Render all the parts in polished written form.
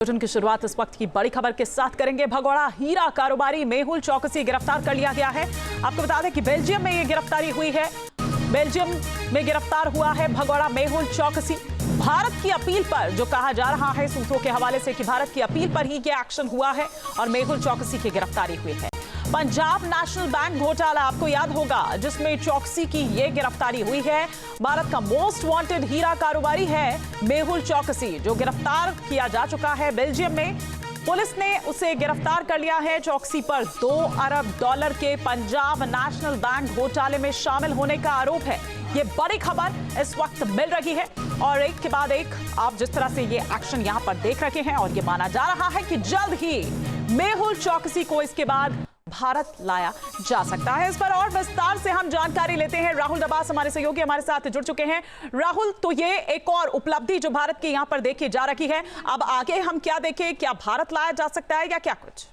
Bulletin की शुरुआत इस वक्त की बड़ी खबर के साथ करेंगे। भगोड़ा हीरा कारोबारी मेहुल चौकसी गिरफ्तार कर लिया गया है। आपको बता दें कि बेल्जियम में ये गिरफ्तारी हुई है। बेल्जियम में गिरफ्तार हुआ है भगोड़ा मेहुल चौकसी। भारत की अपील पर, जो कहा जा रहा है सूत्रों के हवाले से कि भारत की अपील पर ही ये एक्शन हुआ है और मेहुल चौकसी की गिरफ्तारी हुई है। पंजाब नेशनल बैंक घोटाला आपको याद होगा, जिसमें चौकसी की यह गिरफ्तारी हुई है। भारत का मोस्ट वांटेड हीरा कारोबारी है मेहुल चौकसी, जो गिरफ्तार किया जा चुका है बेल्जियम में। पुलिस ने उसे गिरफ्तार कर लिया है। चौकसी पर $2 अरब के पंजाब नेशनल बैंक घोटाले में शामिल होने का आरोप है। ये बड़ी खबर इस वक्त मिल रही है और एक के बाद एक आप जिस तरह से ये एक्शन यहां पर देख रहे हैं, और ये माना जा रहा है कि जल्द ही मेहुल चौकसी को इसके बाद भारत लाया जा सकता है। इस पर और विस्तार से हम जानकारी लेते हैं। राहुल दबास हमारे सहयोगी हमारे साथ जुड़ चुके हैं। राहुल, तो ये एक और उपलब्धि जो भारत की यहां पर देखी जा रही है, अब आगे हम क्या देखें? क्या भारत लाया जा सकता है या क्या कुछ?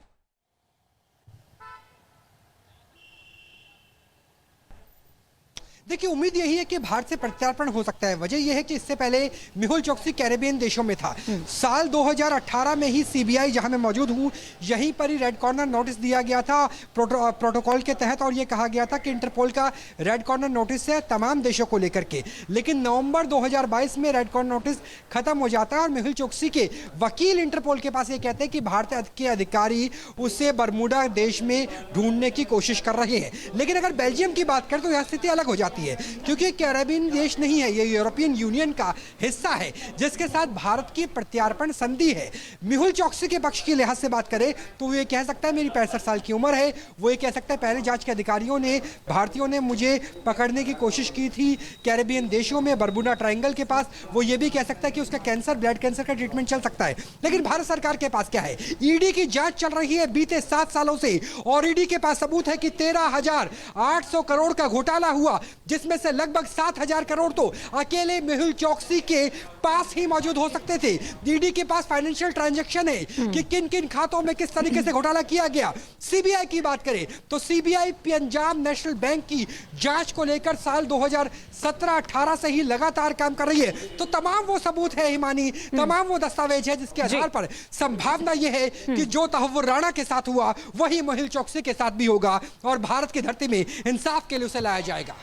देखिए, उम्मीद यही है कि भारत से प्रत्यार्पण हो सकता है। वजह यह है कि इससे पहले मेहुल चौकसी कैरेबियन देशों में था। साल 2018 में ही सीबीआई, जहां मैं मौजूद हूं, यहीं पर ही रेड कॉर्नर नोटिस दिया गया था प्रोटोकॉल के तहत, और यह कहा गया था कि इंटरपोल का रेड कॉर्नर नोटिस है तमाम देशों को लेकर के। लेकिन नवंबर 2022 में रेड कॉर्नर नोटिस खत्म हो जाता है और मेहुल चौकसी के वकील इंटरपोल के पास ये कहते हैं कि भारत के अधिकारी उसे बरमूडा देश में ढूंढने की कोशिश कर रहे हैं। लेकिन अगर बेल्जियम की बात करें तो यह स्थिति अलग हो जाती है, क्योंकि कैरेबियन देश नहीं है, ये यूरोपियन यूनियन का हिस्सा है, जिसके साथ भारत की प्रत्यार्पण संधि है। मेहुल चौकसी के पक्ष के लिहाज से बात करें तो ये कह सकता है मेरी 65 साल की उम्र है। वो ये कह सकता है पहले जांच के अधिकारियों ने, भारतीयों ने मुझे पकड़ने की कोशिश की थी कैरेबियन देशों में, बरमूडा ट्रायंगल के पास। वो ये भी कह सकता है कि उसका कैंसर, ब्लड कैंसर का ट्रीटमेंट चल सकता है। लेकिन भारत सरकार के पास क्या है? ईडी की जांच चल रही है बीते 7 सालों से, और ईडी के पास सबूत है कि 13,800 करोड़ का घोटाला हुआ, जिसमें से लगभग 7,000 करोड़ तो अकेले मेहुल चौकसी के पास ही मौजूद हो सकते थे। ईडी के पास फाइनेंशियल ट्रांजैक्शन है कि किन किन खातों में किस तरीके से घोटाला किया गया। सीबीआई की बात करें तो सीबीआई पंजाब नेशनल बैंक की जांच को लेकर साल 2017-18 से ही लगातार काम कर रही है। तो तमाम वो सबूत है हिमानी, तमाम वो दस्तावेज है जिसके आधार पर संभावना यह है कि जो तहव्वुर राणा के साथ हुआ वही मेहुल चौकसी के साथ भी होगा और भारत की धरती में इंसाफ के लिए उसे लाया जाएगा।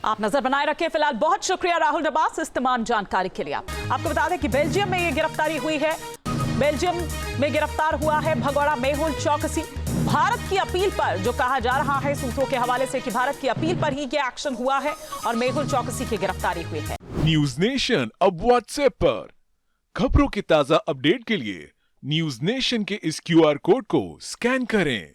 आप नजर बनाए रखें। फिलहाल बहुत शुक्रिया राहुल दबास इस तमाम जानकारी के लिए। आपको बता दें कि बेल्जियम में ये गिरफ्तारी हुई है। बेल्जियम में गिरफ्तार हुआ है भगोड़ा मेहुल चौकसी। भारत की अपील पर, जो कहा जा रहा है सूत्रों के हवाले से कि भारत की अपील पर ही ये एक्शन हुआ है और मेहुल चौकसी की गिरफ्तारी हुई है। न्यूज नेशन अब व्हाट्सएप पर खबरों की ताजा अपडेट के लिए न्यूज नेशन के इस QR कोड को स्कैन करें।